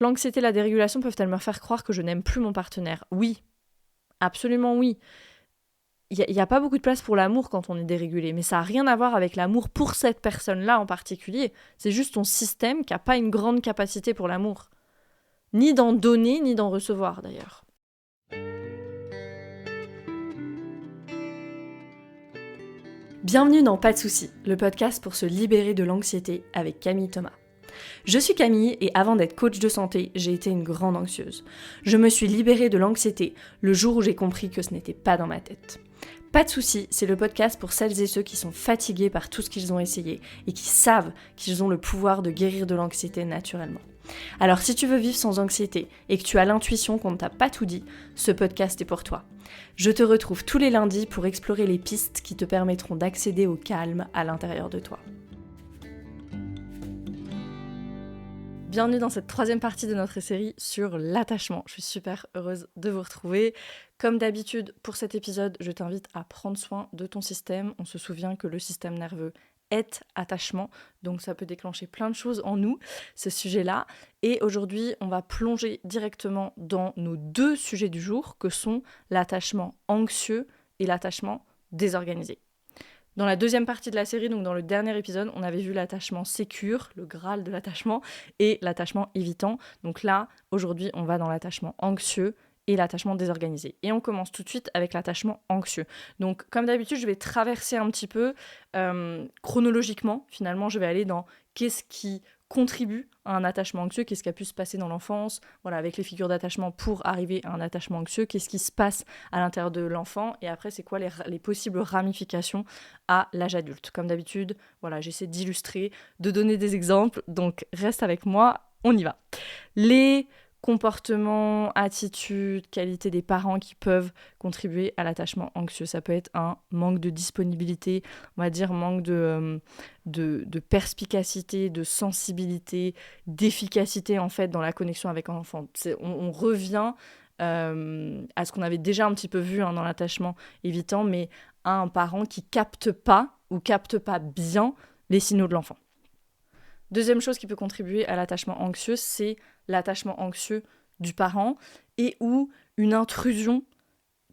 L'anxiété et la dérégulation peuvent-elles me faire croire que je n'aime plus mon partenaire ? Oui, absolument oui. Il n'y a pas beaucoup de place pour l'amour quand on est dérégulé, mais ça n'a rien à voir avec l'amour pour cette personne-là en particulier. C'est juste ton système qui n'a pas une grande capacité pour l'amour. Ni d'en donner, ni d'en recevoir d'ailleurs. Bienvenue dans Pas de soucis, le podcast pour se libérer de l'anxiété avec Camille Thomas. Je suis Camille et avant d'être coach de santé, j'ai été une grande anxieuse. Je me suis libérée de l'anxiété le jour où j'ai compris que ce n'était pas dans ma tête. Pas de soucis, c'est le podcast pour celles et ceux qui sont fatigués par tout ce qu'ils ont essayé et qui savent qu'ils ont le pouvoir de guérir de l'anxiété naturellement. Alors si tu veux vivre sans anxiété et que tu as l'intuition qu'on ne t'a pas tout dit, ce podcast est pour toi. Je te retrouve tous les lundis pour explorer les pistes qui te permettront d'accéder au calme à l'intérieur de toi. Bienvenue dans cette troisième partie de notre série sur l'attachement. Je suis super heureuse de vous retrouver. Comme d'habitude, pour cet épisode, je t'invite à prendre soin de ton système. On se souvient que le système nerveux est attachement, donc ça peut déclencher plein de choses en nous, ce sujet-là. Et aujourd'hui, on va plonger directement dans nos deux sujets du jour, que sont l'attachement anxieux et l'attachement désorganisé. Dans la deuxième partie de la série, donc dans le dernier épisode, on avait vu l'attachement sécure, le Graal de l'attachement, et l'attachement évitant. Donc là, aujourd'hui, on va dans l'attachement anxieux et l'attachement désorganisé. Et on commence tout de suite avec l'attachement anxieux. Donc comme d'habitude, je vais traverser un petit peu chronologiquement. Finalement, je vais aller dans qu'est-ce qui contribue à un attachement anxieux, qu'est-ce qui a pu se passer dans l'enfance, voilà, avec les figures d'attachement pour arriver à un attachement anxieux, qu'est-ce qui se passe à l'intérieur de l'enfant, et après c'est quoi les possibles ramifications à l'âge adulte. Comme d'habitude, voilà, j'essaie d'illustrer, de donner des exemples, donc reste avec moi, on y va. Les comportements, attitudes, qualités des parents qui peuvent contribuer à l'attachement anxieux. Ça peut être un manque de disponibilité, on va dire manque de perspicacité, de sensibilité, d'efficacité en fait dans la connexion avec un enfant. On revient à ce qu'on avait déjà un petit peu vu dans l'attachement évitant, mais à un parent qui capte pas ou capte pas bien les signaux de l'enfant. Deuxième chose qui peut contribuer à l'attachement anxieux, c'est l'attachement anxieux du parent et ou une intrusion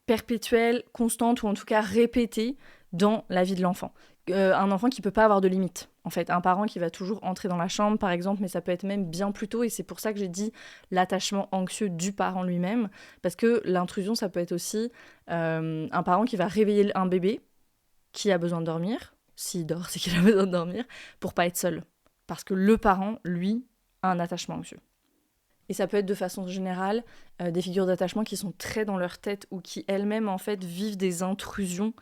perpétuelle, constante ou en tout cas répétée dans la vie de l'enfant. Un enfant qui ne peut pas avoir de limite. En fait, un parent qui va toujours entrer dans la chambre, par exemple, mais ça peut être même bien plus tôt, et c'est pour ça que j'ai dit l'attachement anxieux du parent lui-même, parce que l'intrusion, ça peut être aussi un parent qui va réveiller un bébé qui a besoin de dormir, s'il dort, c'est qu'il a besoin de dormir, pour pas être seul. Parce que le parent, lui, a un attachement anxieux. Et ça peut être de façon générale des figures d'attachement qui sont très dans leur tête ou qui elles-mêmes en fait vivent des intrusions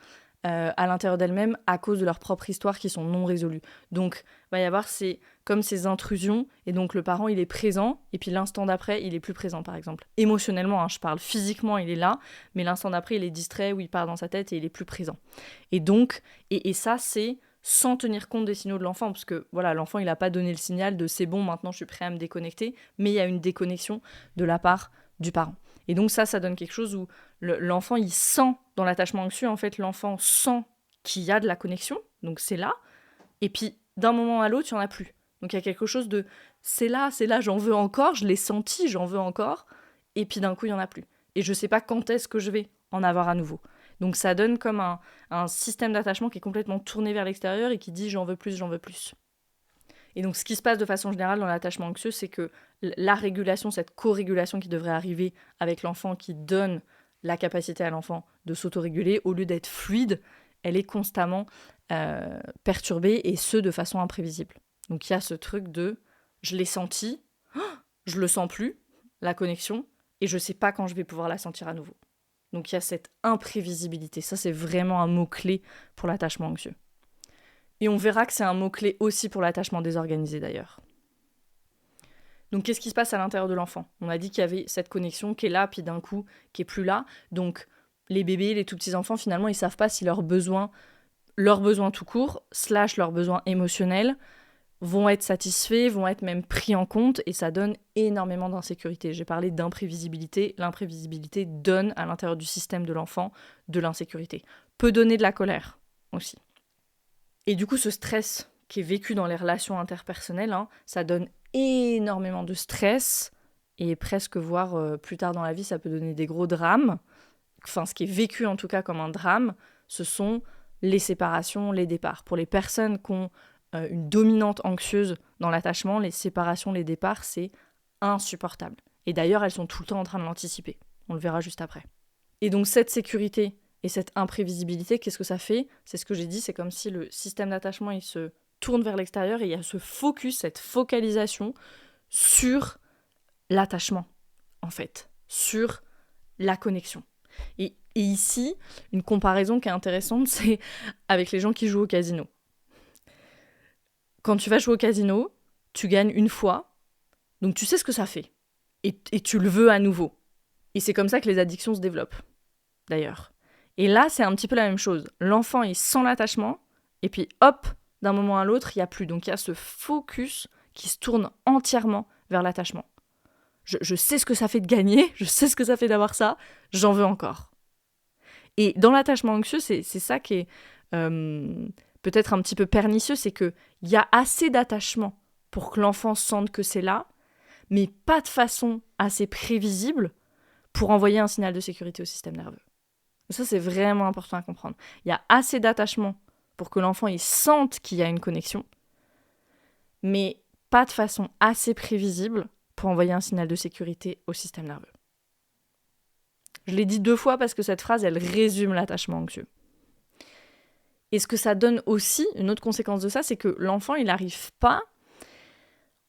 à l'intérieur d'elles-mêmes à cause de leur propre histoire qui sont non résolues. Donc il va y avoir comme ces intrusions et donc le parent il est présent et puis l'instant d'après il est plus présent par exemple. Émotionnellement, je parle physiquement il est là, mais l'instant d'après il est distrait ou il part dans sa tête et il est plus présent. Et donc, et ça c'est sans tenir compte des signaux de l'enfant, parce que voilà, l'enfant il n'a pas donné le signal de c'est bon, maintenant je suis prêt à me déconnecter, mais il y a une déconnexion de la part du parent. Et donc ça donne quelque chose où l'enfant il sent, dans l'attachement anxieux, en fait l'enfant sent qu'il y a de la connexion, donc c'est là, et puis d'un moment à l'autre il n'y en a plus. Donc il y a quelque chose de c'est là, j'en veux encore, je l'ai senti, j'en veux encore, et puis d'un coup il n'y en a plus. Et je ne sais pas quand est-ce que je vais en avoir à nouveau. Donc ça donne comme un système d'attachement qui est complètement tourné vers l'extérieur et qui dit j'en veux plus, j'en veux plus. Et donc ce qui se passe de façon générale dans l'attachement anxieux, c'est que la régulation, cette co-régulation qui devrait arriver avec l'enfant, qui donne la capacité à l'enfant de s'autoréguler, au lieu d'être fluide, elle est constamment perturbée et ce de façon imprévisible. Donc il y a ce truc de je l'ai senti, je le sens plus, la connexion, et je sais pas quand je vais pouvoir la sentir à nouveau. Donc il y a cette imprévisibilité. Ça, c'est vraiment un mot-clé pour l'attachement anxieux. Et on verra que c'est un mot-clé aussi pour l'attachement désorganisé d'ailleurs. Donc qu'est-ce qui se passe à l'intérieur de l'enfant ? On a dit qu'il y avait cette connexion qui est là, puis d'un coup, qui est plus là. Donc les bébés, les tout petits enfants, finalement, ils savent pas si leurs besoins tout court, / leurs besoins émotionnels, vont être satisfaits, vont être même pris en compte, et ça donne énormément d'insécurité. J'ai parlé d'imprévisibilité. L'imprévisibilité donne à l'intérieur du système de l'enfant de l'insécurité. Peut donner de la colère aussi. Et du coup, ce stress qui est vécu dans les relations interpersonnelles, ça donne énormément de stress et presque voire plus tard dans la vie, ça peut donner des gros drames. Enfin, ce qui est vécu en tout cas comme un drame, ce sont les séparations, les départs. Pour les personnes qui ont une dominante anxieuse dans l'attachement, les séparations, les départs, c'est insupportable. Et d'ailleurs, elles sont tout le temps en train de l'anticiper. On le verra juste après. Et donc cette sécurité et cette imprévisibilité, qu'est-ce que ça fait ? C'est ce que j'ai dit, c'est comme si le système d'attachement, il se tourne vers l'extérieur et il y a ce focus, cette focalisation sur l'attachement, en fait, sur la connexion. Et ici, une comparaison qui est intéressante, c'est avec les gens qui jouent au casino. Quand tu vas jouer au casino, tu gagnes une fois, donc tu sais ce que ça fait. Et tu le veux à nouveau. Et c'est comme ça que les addictions se développent, d'ailleurs. Et là, c'est un petit peu la même chose. L'enfant, il sent l'attachement, et puis hop, d'un moment à l'autre, il n'y a plus. Donc il y a ce focus qui se tourne entièrement vers l'attachement. Je sais ce que ça fait de gagner, je sais ce que ça fait d'avoir ça, j'en veux encore. Et dans l'attachement anxieux, c'est ça qui est peut-être un petit peu pernicieux, c'est qu'il y a assez d'attachement pour que l'enfant sente que c'est là, mais pas de façon assez prévisible pour envoyer un signal de sécurité au système nerveux. Ça, c'est vraiment important à comprendre. Il y a assez d'attachement pour que l'enfant il sente qu'il y a une connexion, mais pas de façon assez prévisible pour envoyer un signal de sécurité au système nerveux. Je l'ai dit 2 fois parce que cette phrase, elle résume l'attachement anxieux. Et ce que ça donne aussi, une autre conséquence de ça, c'est que l'enfant, il n'arrive pas,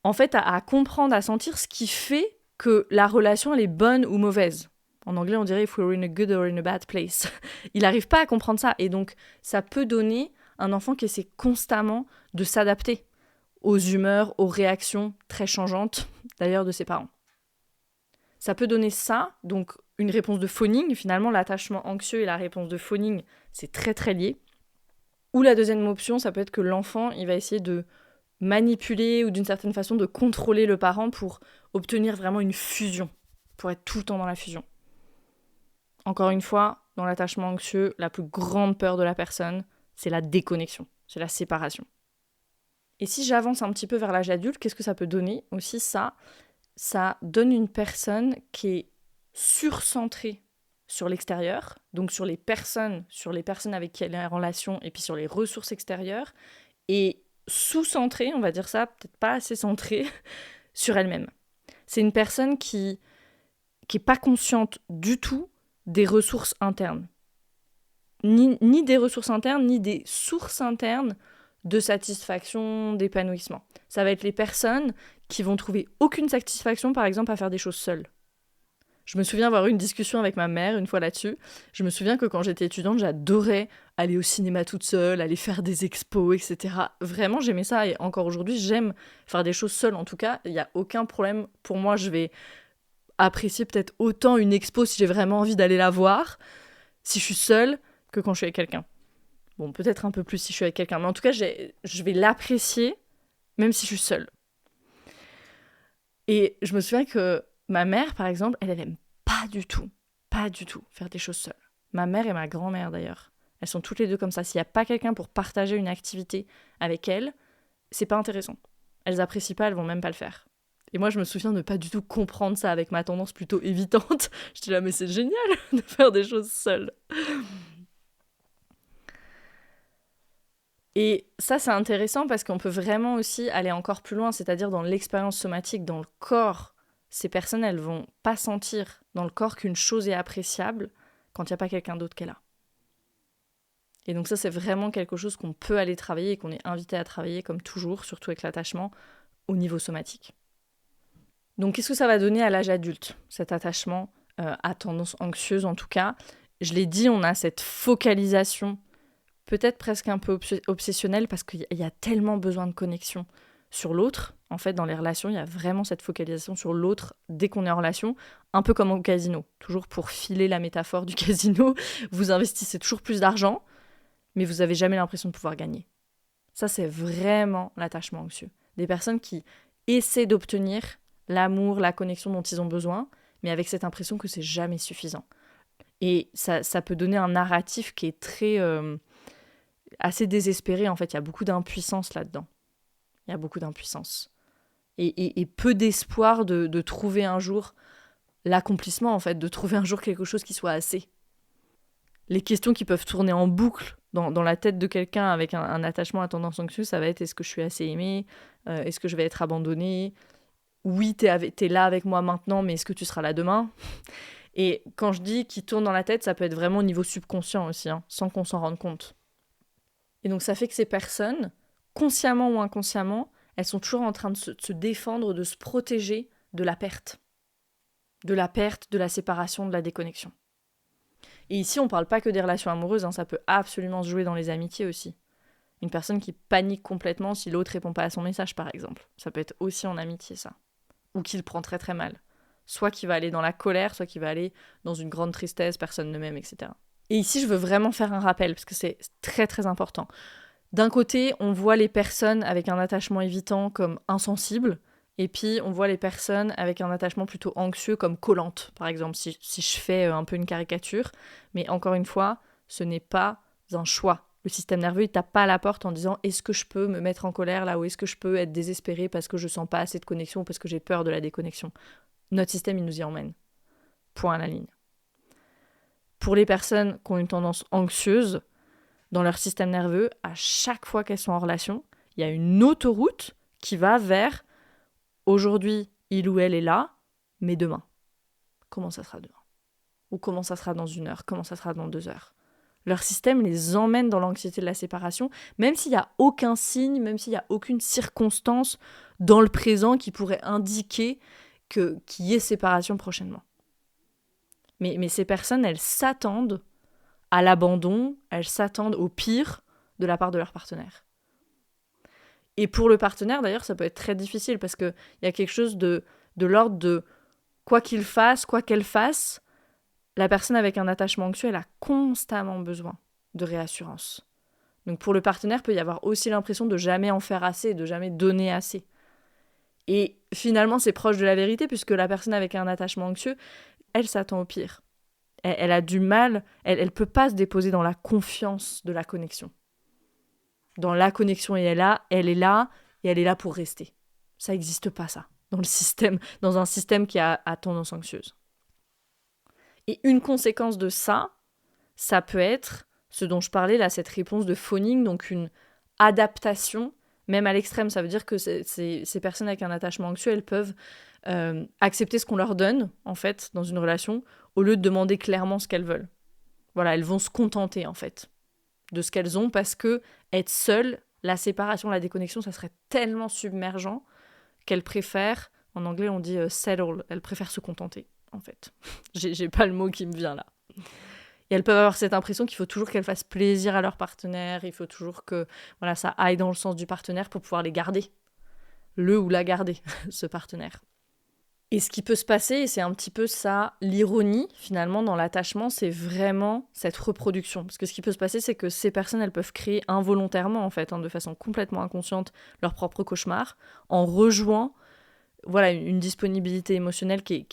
en fait, à comprendre, à sentir ce qui fait que la relation, elle est bonne ou mauvaise. En anglais, on dirait « if we're in a good or in a bad place ». Il n'arrive pas à comprendre ça. Et donc, ça peut donner un enfant qui essaie constamment de s'adapter aux humeurs, aux réactions très changeantes, d'ailleurs, de ses parents. Ça peut donner ça, donc une réponse de phoning. Finalement, l'attachement anxieux et la réponse de phoning, c'est très très lié. Ou la deuxième option, ça peut être que l'enfant, il va essayer de manipuler ou d'une certaine façon de contrôler le parent pour obtenir vraiment une fusion, pour être tout le temps dans la fusion. Encore une fois, dans l'attachement anxieux, la plus grande peur de la personne, c'est la déconnexion, c'est la séparation. Et si j'avance un petit peu vers l'âge adulte, qu'est-ce que ça peut donner aussi ça donne une personne qui est surcentrée sur l'extérieur, donc sur les personnes avec qui elle est en relation et puis sur les ressources extérieures, et sous-centrée, on va dire ça, peut-être pas assez centrée, sur elle-même. C'est une personne qui est pas consciente du tout des ressources internes. Ni des ressources internes, ni des sources internes de satisfaction, d'épanouissement. Ça va être les personnes qui vont trouver aucune satisfaction, par exemple, à faire des choses seules. Je me souviens avoir eu une discussion avec ma mère une fois là-dessus. Je me souviens que quand j'étais étudiante, j'adorais aller au cinéma toute seule, aller faire des expos, etc. Vraiment, j'aimais ça et encore aujourd'hui, j'aime faire des choses seule. En tout cas, il n'y a aucun problème. Pour moi, je vais apprécier peut-être autant une expo si j'ai vraiment envie d'aller la voir, si je suis seule, que quand je suis avec quelqu'un. Bon, peut-être un peu plus si je suis avec quelqu'un, mais en tout cas, je vais l'apprécier même si je suis seule. Et je me souviens que ma mère, par exemple, elle aime pas du tout faire des choses seule. Ma mère et ma grand-mère, d'ailleurs, elles sont toutes les deux comme ça. S'il n'y a pas quelqu'un pour partager une activité avec elles, c'est pas intéressant. Elles apprécient pas, elles vont même pas le faire. Et moi, je me souviens de pas du tout comprendre ça avec ma tendance plutôt évitante. J'étais là, mais c'est génial de faire des choses seule. Et ça, c'est intéressant parce qu'on peut vraiment aussi aller encore plus loin, c'est-à-dire dans l'expérience somatique, dans le corps. Ces personnes, elles vont pas sentir dans le corps qu'une chose est appréciable quand il n'y a pas quelqu'un d'autre qui est là. Et donc ça, c'est vraiment quelque chose qu'on peut aller travailler et qu'on est invité à travailler, comme toujours, surtout avec l'attachement, au niveau somatique. Donc qu'est-ce que ça va donner à l'âge adulte, cet attachement à tendance anxieuse en tout cas ? Je l'ai dit, on a cette focalisation peut-être presque un peu obsessionnel parce qu'il y a tellement besoin de connexion sur l'autre. En fait, dans les relations, il y a vraiment cette focalisation sur l'autre dès qu'on est en relation, un peu comme au casino. Toujours pour filer la métaphore du casino, vous investissez toujours plus d'argent, mais vous n'avez jamais l'impression de pouvoir gagner. Ça, c'est vraiment l'attachement anxieux. Des personnes qui essaient d'obtenir l'amour, la connexion dont ils ont besoin, mais avec cette impression que c'est jamais suffisant. Et ça peut donner un narratif qui est très... assez désespéré, en fait. Il y a beaucoup d'impuissance là-dedans. Il y a beaucoup d'impuissance. et peu d'espoir de trouver un jour l'accomplissement, en fait, de trouver un jour quelque chose qui soit assez. Les questions qui peuvent tourner en boucle dans la tête de quelqu'un avec un attachement à tendance anxieuse, ça va être: est-ce que je suis assez aimée? Est-ce que je vais être abandonnée? Oui, t'es là avec moi maintenant, mais est-ce que tu seras là demain? Et quand je dis qui tourne dans la tête, ça peut être vraiment au niveau subconscient aussi, hein, sans qu'on s'en rende compte. Et donc ça fait que ces personnes, consciemment ou inconsciemment, elles sont toujours en train de se défendre, de se protéger de la perte. De la perte, de la séparation, de la déconnexion. Et ici, on ne parle pas que des relations amoureuses, hein, ça peut absolument se jouer dans les amitiés aussi. Une personne qui panique complètement si l'autre répond pas à son message, par exemple. Ça peut être aussi en amitié, ça. Ou qu'il prend très très mal. Soit qu'il va aller dans la colère, soit qu'il va aller dans une grande tristesse, personne ne m'aime, etc. Et ici, je veux vraiment faire un rappel, parce que c'est très très important. D'un côté, on voit les personnes avec un attachement évitant comme insensibles, et puis on voit les personnes avec un attachement plutôt anxieux comme collantes, par exemple, si je fais un peu une caricature. Mais encore une fois, ce n'est pas un choix. Le système nerveux, il tape pas à la porte en disant: est-ce que je peux me mettre en colère là, ou est-ce que je peux être désespéré parce que je sens pas assez de connexion ou parce que j'ai peur de la déconnexion. Notre système, il nous y emmène. Point à la ligne. Pour les personnes qui ont une tendance anxieuse, dans leur système nerveux, à chaque fois qu'elles sont en relation, il y a une autoroute qui va vers: aujourd'hui, il ou elle est là, mais demain, comment ça sera demain? Ou comment ça sera dans 1 heure? Comment ça sera dans 2 heures? Leur système les emmène dans l'anxiété de la séparation, même s'il n'y a aucun signe, même s'il n'y a aucune circonstance dans le présent qui pourrait indiquer qu'il y ait séparation prochainement. Mais ces personnes, elles s'attendent à l'abandon, elles s'attendent au pire de la part de leur partenaire. Et pour le partenaire, d'ailleurs, ça peut être très difficile parce qu'il y a quelque chose de l'ordre de quoi qu'il fasse, quoi qu'elle fasse, la personne avec un attachement anxieux, elle a constamment besoin de réassurance. Donc pour le partenaire, il peut y avoir aussi l'impression de jamais en faire assez, de jamais donner assez. Et finalement, c'est proche de la vérité puisque la personne avec un attachement anxieux, elle s'attend au pire. Elle a du mal, elle peut pas se déposer dans la confiance de la connexion. Dans la connexion, et elle est là, et elle est là pour rester. Ça n'existe pas, ça, dans le système, dans un système qui a tendance anxieuse. Et une conséquence de ça, ça peut être ce dont je parlais là, cette réponse de phoning, donc une adaptation, même à l'extrême. Ça veut dire que ces personnes avec un attachement anxieux, elles peuvent accepter ce qu'on leur donne, en fait, dans une relation, au lieu de demander clairement ce qu'elles veulent. Voilà, elles vont se contenter, en fait, de ce qu'elles ont, parce que être seules, la séparation, la déconnexion, ça serait tellement submergent qu'elles préfèrent, en anglais on dit settle, elles préfèrent se contenter, en fait. J'ai pas le mot qui me vient là. Et elles peuvent avoir cette impression qu'il faut toujours qu'elles fassent plaisir à leur partenaire, il faut toujours que voilà, ça aille dans le sens du partenaire pour pouvoir les garder. Le ou la garder, ce partenaire. Et ce qui peut se passer, et c'est un petit peu ça, l'ironie finalement dans l'attachement, c'est vraiment cette reproduction. Parce que ce qui peut se passer, c'est que ces personnes, elles peuvent créer involontairement, en fait, de façon complètement inconsciente, leur propre cauchemar, en rejouant voilà, une disponibilité émotionnelle qui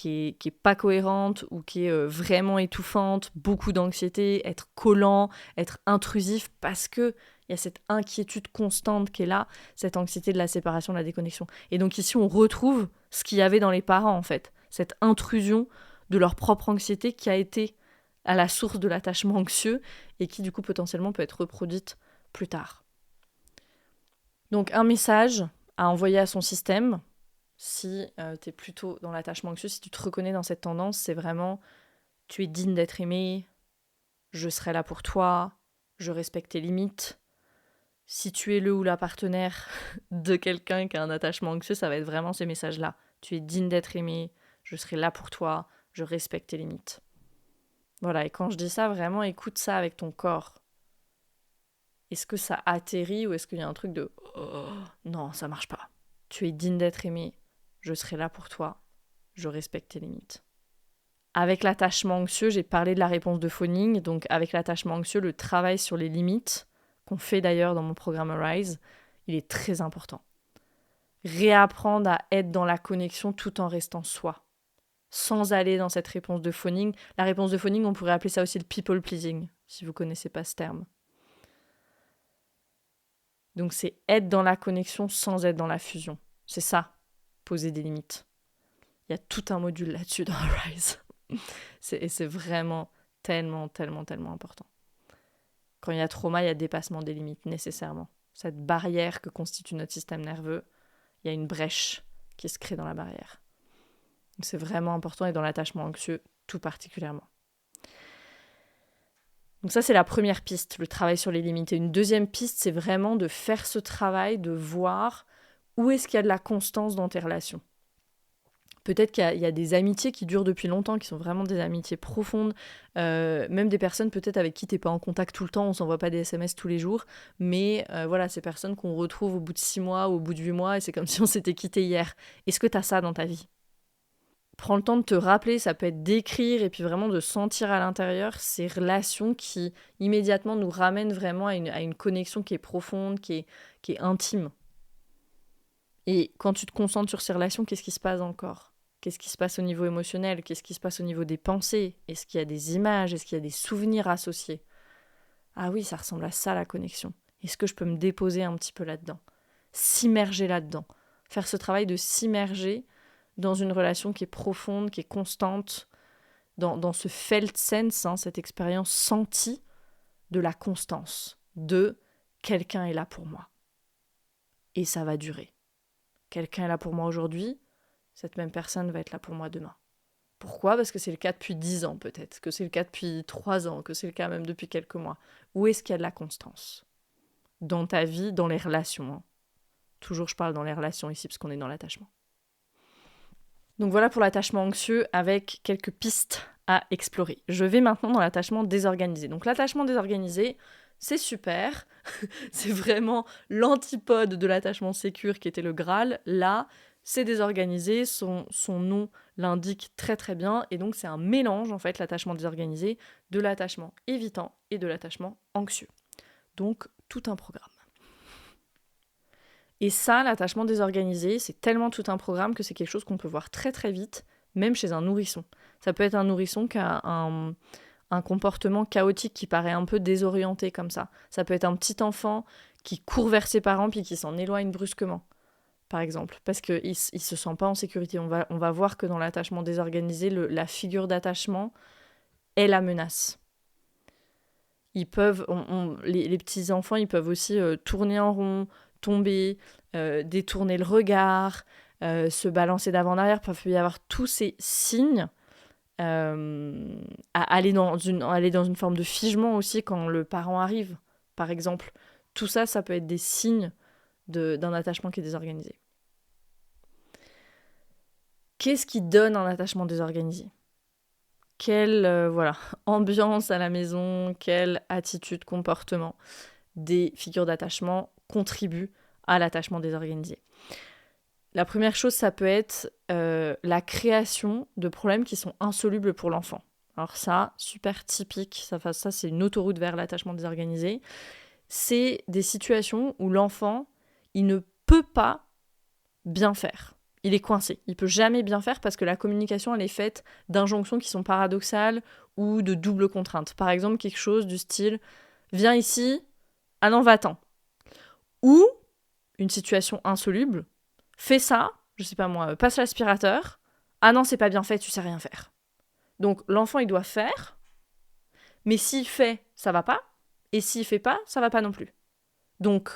est pas cohérente ou qui est vraiment étouffante, beaucoup d'anxiété, être collant, être intrusif, parce qu'il y a cette inquiétude constante qui est là, cette anxiété de la séparation, de la déconnexion. Et donc ici, on retrouve ce qu'il y avait dans les parents, en fait, cette intrusion de leur propre anxiété qui a été à la source de l'attachement anxieux et qui, du coup, potentiellement peut être reproduite plus tard. Donc un message à envoyer à son système, si tu es plutôt dans l'attachement anxieux, si tu te reconnais dans cette tendance, c'est vraiment: tu es digne d'être aimé, je serai là pour toi, je respecte tes limites. Si tu es le ou la partenaire de quelqu'un qui a un attachement anxieux, ça va être vraiment ces messages-là. Tu es digne d'être aimé, je serai là pour toi, je respecte tes limites. Voilà, et quand je dis ça, vraiment écoute ça avec ton corps. Est-ce que ça atterrit ou est-ce qu'il y a un truc de oh, non, ça marche pas. Tu es digne d'être aimé, je serai là pour toi, je respecte tes limites. Avec l'attachement anxieux, j'ai parlé de la réponse de phoning, donc avec l'attachement anxieux, le travail sur les limites, qu'on fait d'ailleurs dans mon programme Arise, il est très important. Réapprendre à être dans la connexion tout en restant soi, sans aller dans cette réponse de phoning. La réponse de phoning, on pourrait appeler ça aussi le people pleasing, si vous ne connaissez pas ce terme. Donc c'est être dans la connexion sans être dans la fusion. C'est ça. poser des limites. Il y a tout un module là-dessus dans Rise. Et c'est vraiment tellement, tellement, tellement important. Quand il y a trauma, il y a dépassement des limites, nécessairement. Cette barrière que constitue notre système nerveux, il y a une brèche qui se crée dans la barrière. Donc c'est vraiment important, et dans l'attachement anxieux, tout particulièrement. Donc ça, c'est la première piste, le travail sur les limites. Et une deuxième piste, c'est vraiment de faire ce travail, de voir où est-ce qu'il y a de la constance dans tes relations. Peut-être qu'il y a des amitiés qui durent depuis longtemps, qui sont vraiment des amitiés profondes, même des personnes peut-être avec qui tu n'es pas en contact tout le temps, on ne s'envoie pas des SMS tous les jours, mais voilà, ces personnes qu'on retrouve au bout de 6 mois ou au bout de 8 mois, et c'est comme si on s'était quitté hier. Est-ce que tu as ça dans ta vie ? Prends le temps de te rappeler, ça peut être d'écrire et puis vraiment de sentir à l'intérieur ces relations qui immédiatement nous ramènent vraiment à une connexion qui est profonde, qui est intime. Et quand tu te concentres sur ces relations, qu'est-ce qui se passe dans le corps ? Qu'est-ce qui se passe au niveau émotionnel ? Qu'est-ce qui se passe au niveau des pensées ? Est-ce qu'il y a des images ? Est-ce qu'il y a des souvenirs associés ? Ah oui, ça ressemble à ça, la connexion. Est-ce que je peux me déposer un petit peu là-dedans ? S'immerger là-dedans. Faire ce travail de s'immerger dans une relation qui est profonde, qui est constante, dans ce felt sense, cette expérience sentie de la constance, de quelqu'un est là pour moi. Et ça va durer. Quelqu'un est là pour moi aujourd'hui, cette même personne va être là pour moi demain. Pourquoi ? Parce que c'est le cas depuis 10 ans peut-être, que c'est le cas depuis 3 ans, que c'est le cas même depuis quelques mois. Où est-ce qu'il y a de la constance ? Dans ta vie, dans les relations. Toujours je parle dans les relations ici parce qu'on est dans l'attachement. Donc voilà pour l'attachement anxieux avec quelques pistes à explorer. Je vais maintenant dans l'attachement désorganisé. Donc l'attachement désorganisé, c'est super. C'est vraiment l'antipode de l'attachement sécure qui était le Graal. Là, c'est désorganisé. Son nom l'indique très très bien. Et donc c'est un mélange, en fait, l'attachement désorganisé, de l'attachement évitant et de l'attachement anxieux. Donc tout un programme. Et ça, l'attachement désorganisé, c'est tellement tout un programme que c'est quelque chose qu'on peut voir très très vite, même chez un nourrisson. Ça peut être un nourrisson qui a un comportement chaotique qui paraît un peu désorienté comme ça. Ça peut être un petit enfant qui court vers ses parents puis qui s'en éloigne brusquement, par exemple, parce qu'il ne se sent pas en sécurité. On va voir que dans l'attachement désorganisé, la figure d'attachement est la menace. Ils peuvent, les petits enfants, ils peuvent aussi tourner en rond, tomber, détourner le regard, se balancer d'avant en arrière. Il peut y avoir tous ces signes à aller dans une forme de figement aussi quand le parent arrive, par exemple. Tout ça, ça peut être des signes d'un attachement qui est désorganisé. Qu'est-ce qui donne un attachement désorganisé ? Quelle ambiance à la maison, quelle attitude, comportement des figures d'attachement contribuent à l'attachement désorganisé. La première chose, ça peut être la création de problèmes qui sont insolubles pour l'enfant. Alors ça, super typique, ça c'est une autoroute vers l'attachement désorganisé. C'est des situations où l'enfant, il ne peut pas bien faire. Il est coincé. Il ne peut jamais bien faire parce que la communication, elle est faite d'injonctions qui sont paradoxales ou de double contrainte. Par exemple, quelque chose du style « Viens ici, ah non, va-t'en ». Ou une situation insoluble « Fais ça, je sais pas moi, passe l'aspirateur, ah non, c'est pas bien fait, tu sais rien faire ». Donc l'enfant, il doit faire, mais s'il fait, ça va pas, et s'il fait pas, ça va pas non plus. Donc,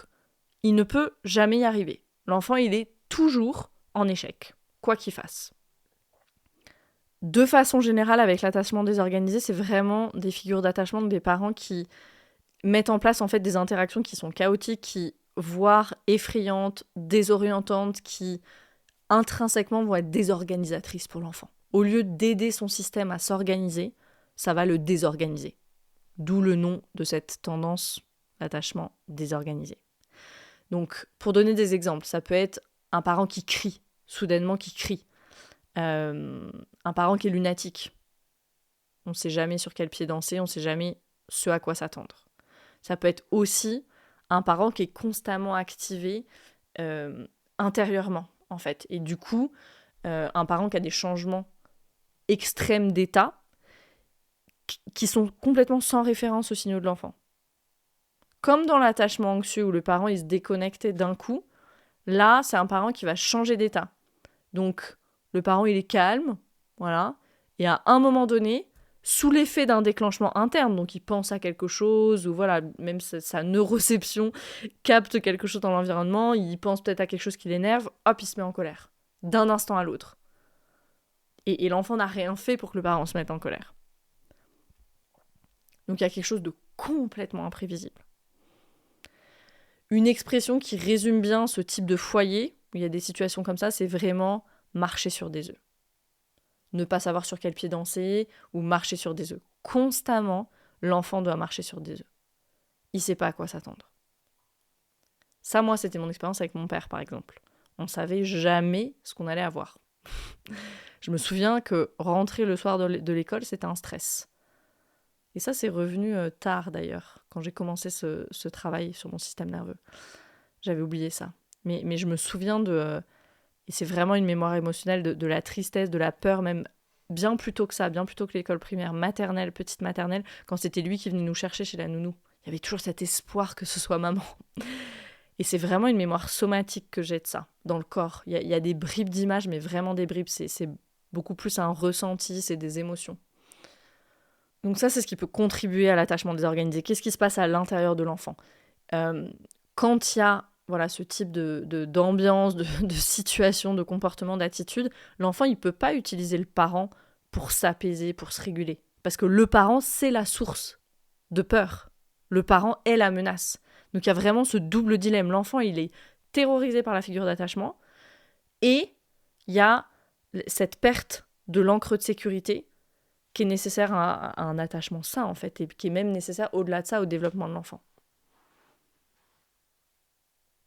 il ne peut jamais y arriver. L'enfant, il est toujours en échec, quoi qu'il fasse. De façon générale, avec l'attachement désorganisé, c'est vraiment des figures d'attachement des parents qui mettent en place en fait des interactions qui sont chaotiques, voire effrayantes, désorientantes, qui intrinsèquement vont être désorganisatrices pour l'enfant. Au lieu d'aider son système à s'organiser, ça va le désorganiser. D'où le nom de cette tendance d'attachement désorganisé. Donc, pour donner des exemples, ça peut être un parent qui crie, soudainement qui crie. Un parent qui est lunatique. On ne sait jamais sur quel pied danser, on ne sait jamais ce à quoi s'attendre. Ça peut être aussi un parent qui est constamment activé intérieurement, en fait. Et du coup, un parent qui a des changements extrêmes d'état qui sont complètement sans référence aux signaux de l'enfant. Comme dans l'attachement anxieux où le parent il se déconnectait d'un coup, là, c'est un parent qui va changer d'état. Donc, le parent, il est calme, voilà. Et à un moment donné, sous l'effet d'un déclenchement interne, donc il pense à quelque chose, ou voilà, même sa neuroception capte quelque chose dans l'environnement, il pense peut-être à quelque chose qui l'énerve, hop, il se met en colère. D'un instant à l'autre. Et l'enfant n'a rien fait pour que le parent se mette en colère. Donc il y a quelque chose de complètement imprévisible. Une expression qui résume bien ce type de foyer, où il y a des situations comme ça, c'est vraiment marcher sur des œufs. Ne pas savoir sur quel pied danser, ou marcher sur des œufs. Constamment, l'enfant doit marcher sur des œufs. Il ne sait pas à quoi s'attendre. Ça, moi, c'était mon expérience avec mon père, par exemple. On ne savait jamais ce qu'on allait avoir. Je me souviens que rentrer le soir de l'école, c'était un stress. Et ça, c'est revenu tard, d'ailleurs, quand j'ai commencé ce travail sur mon système nerveux. J'avais oublié ça. Mais je me souviens et c'est vraiment une mémoire émotionnelle de la tristesse, de la peur, même bien plus tôt que ça, bien plus tôt que l'école primaire, maternelle, petite maternelle, quand c'était lui qui venait nous chercher chez la nounou. Il y avait toujours cet espoir que ce soit maman. Et c'est vraiment une mémoire somatique que j'ai de ça, dans le corps. Il y a des bribes d'images, mais vraiment des bribes. C'est beaucoup plus un ressenti, c'est des émotions. Donc ça, c'est ce qui peut contribuer à l'attachement désorganisé. Qu'est-ce qui se passe à l'intérieur de l'enfant ? Quand il y a ce type d'ambiance, de situation, de comportement, d'attitude, l'enfant, il ne peut pas utiliser le parent pour s'apaiser, pour se réguler. Parce que le parent, c'est la source de peur. Le parent est la menace. Donc il y a vraiment ce double dilemme. L'enfant, il est terrorisé par la figure d'attachement et il y a cette perte de l'encre de sécurité qui est nécessaire à un attachement sain, en fait, et qui est même nécessaire, au-delà de ça, au développement de l'enfant.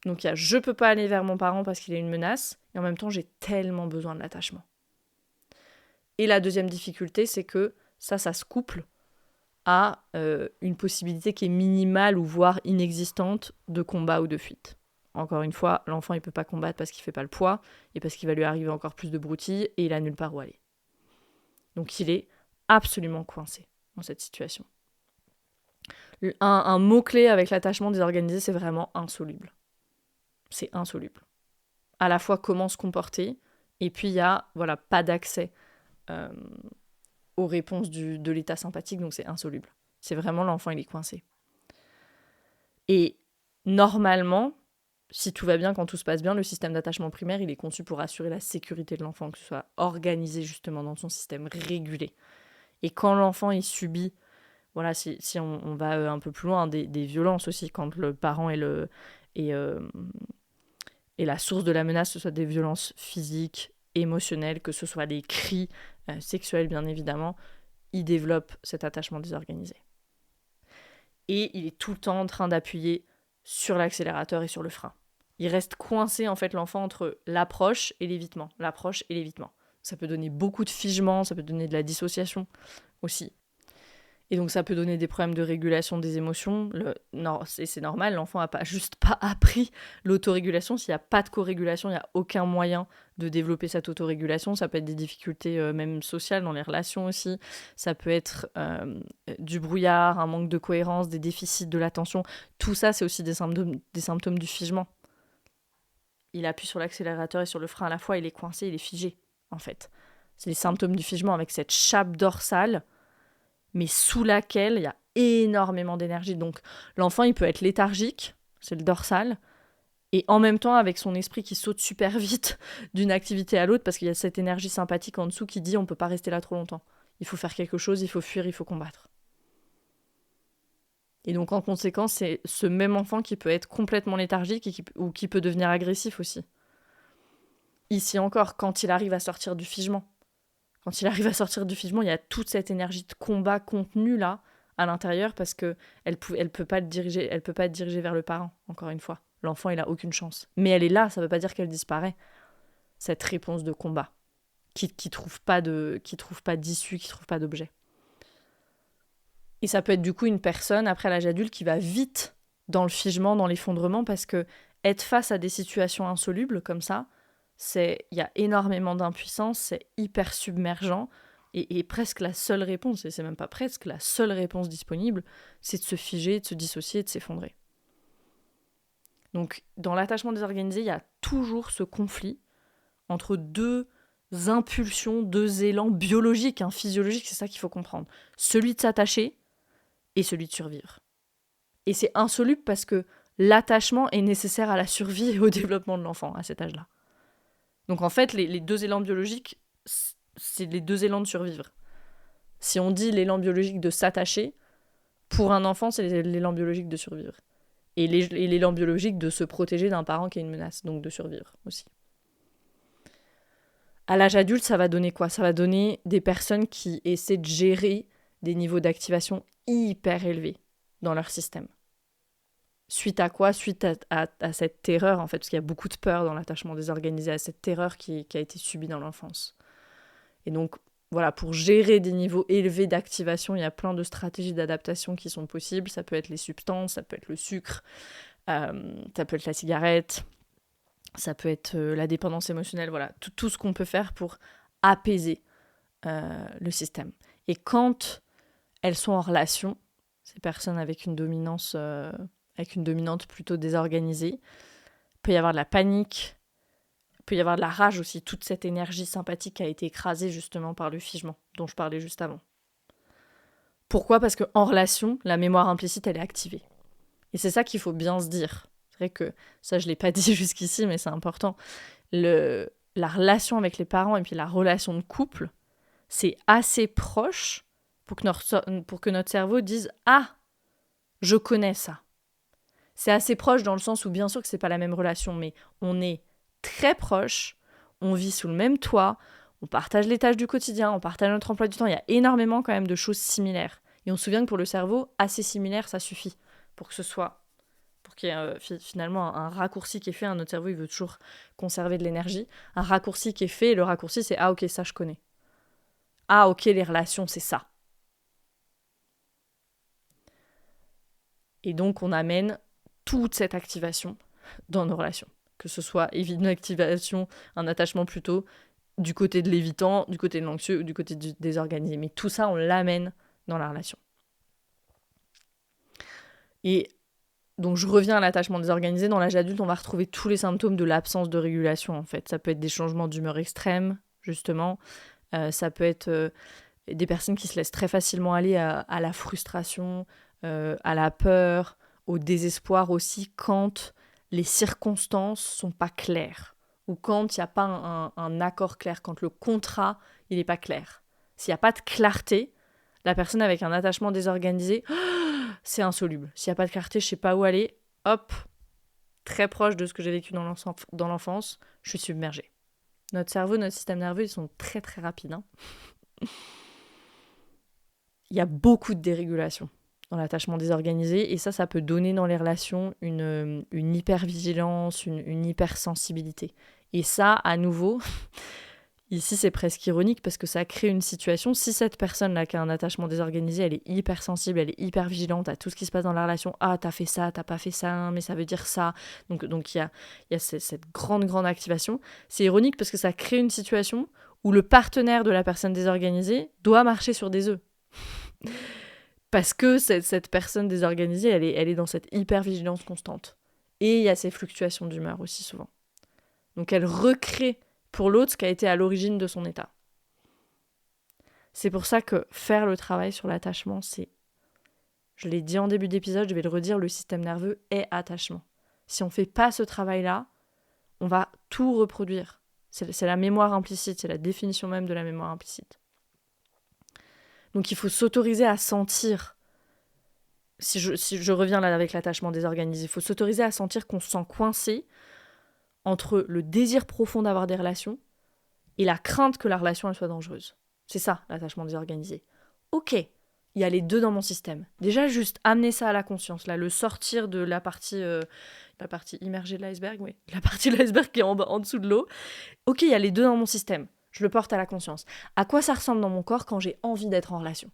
Donc il y a je peux pas aller vers mon parent parce qu'il est une menace, et en même temps, j'ai tellement besoin de l'attachement. Et la deuxième difficulté, c'est que ça se couple à une possibilité qui est minimale ou voire inexistante de combat ou de fuite. Encore une fois, l'enfant, il peut pas combattre parce qu'il fait pas le poids, et parce qu'il va lui arriver encore plus de broutilles, et il a nulle part où aller. Donc il est absolument coincé dans cette situation. Un mot-clé avec l'attachement désorganisé, c'est vraiment insoluble. C'est insoluble. À la fois comment se comporter, et puis il y a pas d'accès aux réponses de l'état sympathique, donc c'est insoluble. C'est vraiment l'enfant, il est coincé. Et normalement, si tout va bien, quand tout se passe bien, le système d'attachement primaire, il est conçu pour assurer la sécurité de l'enfant, que ce soit organisé justement dans son système, régulé. Et quand l'enfant, il subit, si on va un peu plus loin, des violences aussi, quand le parent et la source de la menace, ce soit des violences physiques, émotionnelles, que ce soit des cris sexuels, bien évidemment, il développe cet attachement désorganisé. Et il est tout le temps en train d'appuyer sur l'accélérateur et sur le frein. Il reste coincé, en fait, l'enfant, entre l'approche et l'évitement. L'approche et l'évitement. Ça peut donner beaucoup de figement, ça peut donner de la dissociation aussi. Et donc ça peut donner des problèmes de régulation des émotions. C'est normal, l'enfant n'a pas appris l'autorégulation. S'il n'y a pas de co-régulation, il n'y a aucun moyen de développer cette autorégulation. Ça peut être des difficultés même sociales dans les relations aussi. Ça peut être du brouillard, un manque de cohérence, des déficits de l'attention. Tout ça, c'est aussi des symptômes du figement. Il appuie sur l'accélérateur et sur le frein à la fois, il est coincé, il est figé, en fait. C'est les symptômes du figement avec cette chape dorsale, mais sous laquelle il y a énormément d'énergie. Donc l'enfant, il peut être léthargique, c'est le dorsal, et en même temps avec son esprit qui saute super vite d'une activité à l'autre, parce qu'il y a cette énergie sympathique en dessous qui dit on ne peut pas rester là trop longtemps. Il faut faire quelque chose, il faut fuir, il faut combattre. Et donc en conséquence, c'est ce même enfant qui peut être complètement léthargique ou qui peut devenir agressif aussi. Ici encore, quand il arrive à sortir du figement. Quand il arrive à sortir du figement, il y a toute cette énergie de combat contenue là, à l'intérieur, parce qu'elle ne peut pas être dirigée vers le parent, encore une fois. L'enfant, il n'a aucune chance. Mais elle est là, ça ne veut pas dire qu'elle disparaît. Cette réponse de combat, qui trouve pas d'issue, qui trouve pas d'objet. Et ça peut être du coup une personne, après l'âge adulte, qui va vite dans le figement, dans l'effondrement, parce que être face à des situations insolubles comme ça, il y a énormément d'impuissance, c'est hyper submergent, et presque la seule réponse, et c'est même pas presque, la seule réponse disponible, c'est de se figer, de se dissocier, de s'effondrer. Donc dans l'attachement désorganisé, il y a toujours ce conflit entre deux impulsions, deux élans biologiques, physiologiques, c'est ça qu'il faut comprendre. Celui de s'attacher et celui de survivre. Et c'est insoluble parce que l'attachement est nécessaire à la survie et au développement de l'enfant à cet âge-là. Donc en fait, les deux élans biologiques, c'est les deux élans de survivre. Si on dit l'élan biologique de s'attacher, pour un enfant, c'est l'élan biologique de survivre. Et l'élan biologique de se protéger d'un parent qui est une menace, donc de survivre aussi. À l'âge adulte, ça va donner quoi ? Ça va donner des personnes qui essaient de gérer des niveaux d'activation hyper élevés dans leur système. Suite à quoi ? Suite à cette terreur, en fait, parce qu'il y a beaucoup de peur dans l'attachement désorganisé, à cette terreur qui a été subie dans l'enfance. Et donc, voilà, pour gérer des niveaux élevés d'activation, il y a plein de stratégies d'adaptation qui sont possibles. Ça peut être les substances, ça peut être le sucre, ça peut être la cigarette, ça peut être la dépendance émotionnelle, voilà, tout ce qu'on peut faire pour apaiser le système. Et quand elles sont en relation, ces personnes avec une dominante plutôt désorganisée, il peut y avoir de la panique, il peut y avoir de la rage aussi, toute cette énergie sympathique a été écrasée justement par le figement dont je parlais juste avant. Pourquoi ? Parce qu'en relation, la mémoire implicite, elle est activée. Et c'est ça qu'il faut bien se dire. C'est vrai que ça, je ne l'ai pas dit jusqu'ici, mais c'est important. La relation avec les parents et puis la relation de couple, c'est assez proche pour que notre cerveau dise « Ah, je connais ça ». C'est assez proche dans le sens où bien sûr que ce n'est pas la même relation, mais on est très proches, on vit sous le même toit, on partage les tâches du quotidien, on partage notre emploi du temps, il y a énormément quand même de choses similaires. Et on se souvient que pour le cerveau, assez similaire, ça suffit pour qu'il y ait finalement un raccourci qui est fait. Notre cerveau, il veut toujours conserver de l'énergie. Un raccourci qui est fait, et le raccourci, c'est « Ah, ok, ça, je connais. Ah, ok, les relations, c'est ça. » Et donc, on amène toute cette activation dans nos relations. Que ce soit une activation, un attachement plutôt du côté de l'évitant, du côté de l'anxieux ou du côté du désorganisé. Mais tout ça, on l'amène dans la relation. Et donc, je reviens à l'attachement désorganisé. Dans l'âge adulte, on va retrouver tous les symptômes de l'absence de régulation, en fait. Ça peut être des changements d'humeur extrêmes, justement. Ça peut être des personnes qui se laissent très facilement aller à la frustration, à la peur, au désespoir aussi, quand les circonstances sont pas claires. Ou quand il n'y a pas un accord clair, quand le contrat, il n'est pas clair. S'il n'y a pas de clarté, la personne avec un attachement désorganisé, c'est insoluble. S'il n'y a pas de clarté, je ne sais pas où aller, hop, très proche de ce que j'ai vécu dans l'enfance, je suis submergée. Notre cerveau, notre système nerveux, ils sont très très rapides. Il y a beaucoup de dérégulation dans l'attachement désorganisé, et ça peut donner dans les relations une hypervigilance, une hypersensibilité. Et ça, à nouveau, ici c'est presque ironique parce que ça crée une situation, si cette personne-là qui a un attachement désorganisé, elle est hypersensible, elle est hyper vigilante à tout ce qui se passe dans la relation, ah t'as fait ça, t'as pas fait ça, mais ça veut dire ça, donc il y a cette grande activation, c'est ironique parce que ça crée une situation où le partenaire de la personne désorganisée doit marcher sur des œufs. Parce que cette personne désorganisée, elle est dans cette hypervigilance constante. Et il y a ces fluctuations d'humeur aussi souvent. Donc elle recrée pour l'autre ce qui a été à l'origine de son état. C'est pour ça que faire le travail sur l'attachement, je l'ai dit en début d'épisode, je vais le redire, le système nerveux est attachement. Si on ne fait pas ce travail-là, on va tout reproduire. C'est la mémoire implicite, c'est la définition même de la mémoire implicite. Donc il faut s'autoriser à sentir, si je reviens là avec l'attachement désorganisé, il faut s'autoriser à sentir qu'on se sent coincé entre le désir profond d'avoir des relations et la crainte que la relation elle soit dangereuse. C'est ça, l'attachement désorganisé. Ok, il y a les deux dans mon système. Déjà, juste amener ça à la conscience, là, le sortir de la partie immergée de l'iceberg, oui, la partie de l'iceberg qui est en dessous de l'eau. Ok, il y a les deux dans mon système. Je le porte à la conscience. À quoi ça ressemble dans mon corps quand j'ai envie d'être en relation ?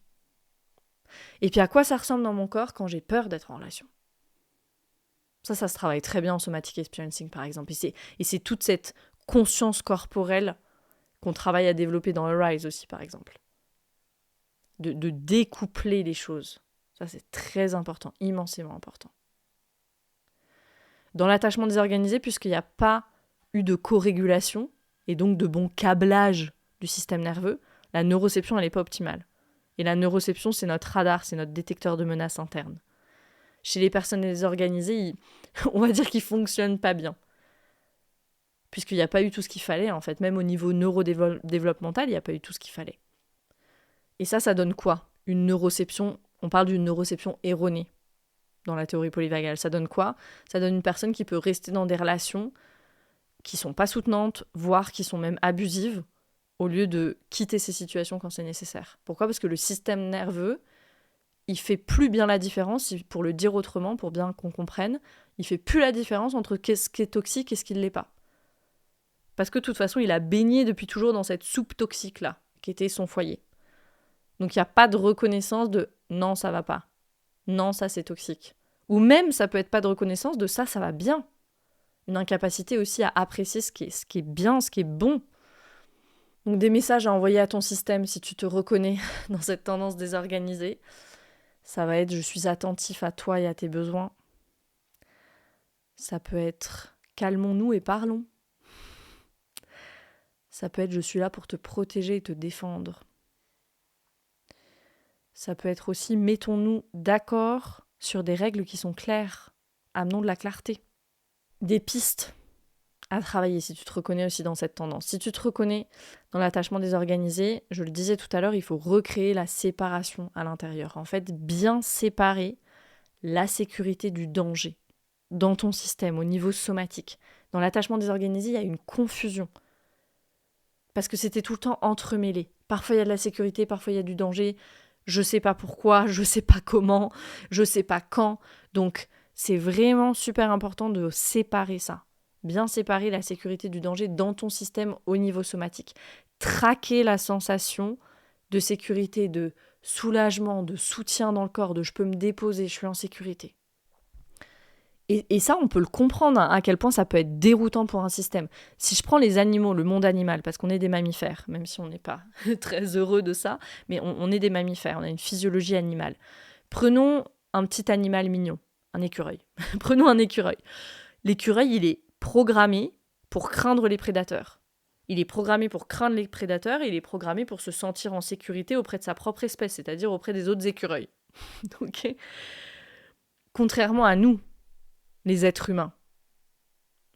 Et puis à quoi ça ressemble dans mon corps quand j'ai peur d'être en relation ? Ça se travaille très bien en somatic experiencing, par exemple. Et c'est toute cette conscience corporelle qu'on travaille à développer dans Arise aussi, par exemple. De découpler les choses. Ça, c'est très important, immensément important. Dans l'attachement désorganisé, puisqu'il n'y a pas eu de co-régulation, et donc de bon câblage du système nerveux, la neuroception, elle n'est pas optimale. Et la neuroception, c'est notre radar, c'est notre détecteur de menaces internes. Chez les personnes désorganisées, on va dire qu'ils ne fonctionnent pas bien. Puisqu'il n'y a pas eu tout ce qu'il fallait, en fait. Même au niveau neurodéveloppemental, il n'y a pas eu tout ce qu'il fallait. Et ça donne quoi ? Une neuroception, on parle d'une neuroception erronée dans la théorie polyvagale. Ça donne quoi ? Ça donne une personne qui peut rester dans des relations qui ne sont pas soutenantes, voire qui sont même abusives, au lieu de quitter ces situations quand c'est nécessaire. Pourquoi ? Parce que le système nerveux, il fait plus bien la différence, pour le dire autrement, pour bien qu'on comprenne, il fait plus la différence entre ce qui est toxique et ce qui ne l'est pas. Parce que de toute façon, il a baigné depuis toujours dans cette soupe toxique-là, qui était son foyer. Donc il n'y a pas de reconnaissance de « non, ça va pas »,« non, ça c'est toxique ». Ou même, ça peut être pas de reconnaissance de « ça va bien ». Une incapacité aussi à apprécier ce qui est bien, ce qui est bon. Donc des messages à envoyer à ton système si tu te reconnais dans cette tendance désorganisée. Ça va être « je suis attentif à toi et à tes besoins ». Ça peut être « calmons-nous et parlons ». Ça peut être « je suis là pour te protéger et te défendre ». Ça peut être aussi « mettons-nous d'accord sur des règles qui sont claires, amenons de la clarté ». Des pistes à travailler si tu te reconnais aussi dans cette tendance. Si tu te reconnais dans l'attachement désorganisé, je le disais tout à l'heure, il faut recréer la séparation à l'intérieur. En fait, bien séparer la sécurité du danger dans ton système, au niveau somatique. Dans l'attachement désorganisé, il y a une confusion. Parce que c'était tout le temps entremêlé. Parfois, il y a de la sécurité, parfois, il y a du danger. Je sais pas pourquoi, je sais pas comment, je sais pas quand. Donc, c'est vraiment super important de séparer ça. Bien séparer la sécurité du danger dans ton système au niveau somatique. Traquer la sensation de sécurité, de soulagement, de soutien dans le corps, de je peux me déposer, je suis en sécurité. Et ça, on peut le comprendre, à quel point ça peut être déroutant pour un système. Si je prends les animaux, le monde animal, parce qu'on est des mammifères, même si on n'est pas très heureux de ça, mais on est des mammifères, on a une physiologie animale. Prenons un petit animal mignon, un écureuil. Prenons un écureuil. L'écureuil, il est programmé pour craindre les prédateurs. Il est programmé pour craindre les prédateurs et il est programmé pour se sentir en sécurité auprès de sa propre espèce, c'est-à-dire auprès des autres écureuils. Okay. Contrairement à nous, les êtres humains.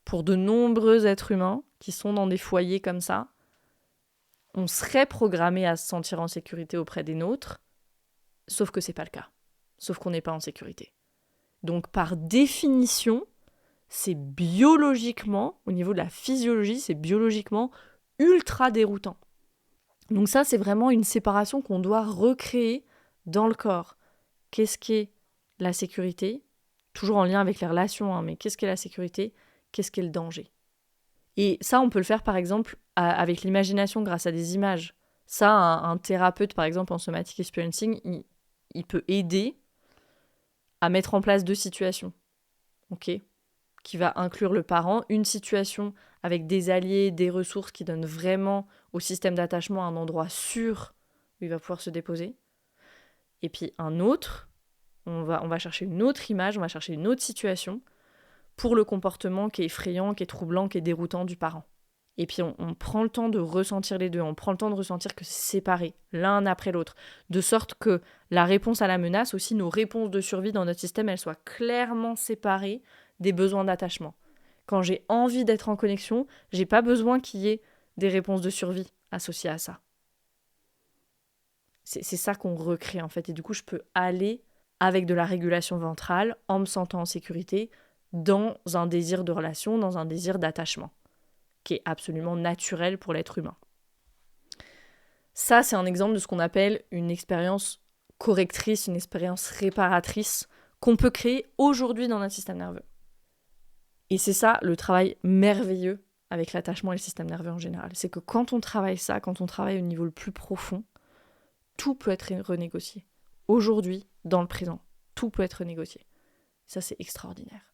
Pour de nombreux êtres humains qui sont dans des foyers comme ça, on serait programmé à se sentir en sécurité auprès des nôtres, sauf que c'est pas le cas. Sauf qu'on n'est pas en sécurité. Donc par définition, c'est biologiquement, au niveau de la physiologie, c'est biologiquement ultra déroutant. Donc ça, c'est vraiment une séparation qu'on doit recréer dans le corps. Qu'est-ce qu'est la sécurité ? Toujours en lien avec les relations, mais qu'est-ce qu'est la sécurité ? Qu'est-ce qu'est le danger ? Et ça, on peut le faire par exemple avec l'imagination grâce à des images. Ça, un thérapeute par exemple en somatic experiencing, il peut aider à mettre en place 2 situations, ok, qui va inclure le parent, une situation avec des alliés, des ressources qui donnent vraiment au système d'attachement un endroit sûr où il va pouvoir se déposer. Et puis un autre, on va chercher une autre image, on va chercher une autre situation pour le comportement qui est effrayant, qui est troublant, qui est déroutant du parent. Et puis on prend le temps de ressentir les deux, on prend le temps de ressentir que c'est séparé, l'un après l'autre, de sorte que la réponse à la menace, aussi nos réponses de survie dans notre système, elles soient clairement séparées des besoins d'attachement. Quand j'ai envie d'être en connexion, j'ai pas besoin qu'il y ait des réponses de survie associées à ça. C'est ça qu'on recrée en fait, et du coup je peux aller avec de la régulation ventrale, en me sentant en sécurité, dans un désir de relation, dans un désir d'attachement, qui est absolument naturel pour l'être humain. Ça, c'est un exemple de ce qu'on appelle une expérience correctrice, une expérience réparatrice, qu'on peut créer aujourd'hui dans notre système nerveux. Et c'est ça le travail merveilleux avec l'attachement et le système nerveux en général. C'est que quand on travaille ça, quand on travaille au niveau le plus profond, tout peut être renégocié. Aujourd'hui, dans le présent, tout peut être renégocié. Ça, c'est extraordinaire.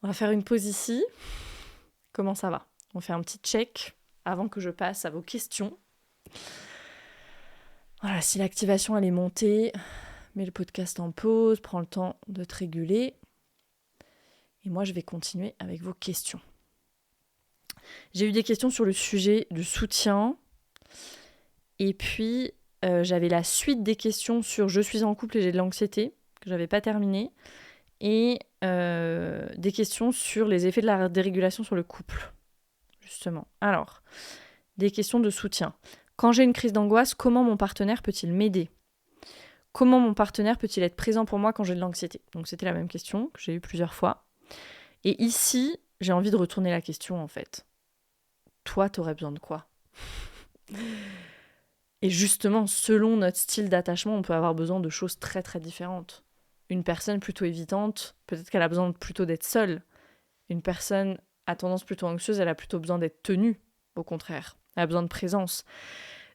On va faire une pause ici. Comment ça va ? On fait un petit check avant que je passe à vos questions. Voilà, si l'activation elle est montée, mets le podcast en pause, prends le temps de te réguler. Et moi, je vais continuer avec vos questions. J'ai eu des questions sur le sujet du soutien. Et puis, j'avais la suite des questions sur je suis en couple et j'ai de l'anxiété, que j'avais pas terminé. Et des questions sur les effets de la dérégulation sur le couple, justement. Alors, des questions de soutien. Quand j'ai une crise d'angoisse, comment mon partenaire peut-il m'aider ? Comment mon partenaire peut-il être présent pour moi quand j'ai de l'anxiété ? Donc c'était la même question que j'ai eue plusieurs fois. Et ici, j'ai envie de retourner la question en fait. Toi, t'aurais besoin de quoi ? Et justement, selon notre style d'attachement, on peut avoir besoin de choses très très différentes. Une personne plutôt évitante, peut-être qu'elle a besoin plutôt d'être seule. Une personne à tendance plutôt anxieuse, elle a plutôt besoin d'être tenue, au contraire. Elle a besoin de présence.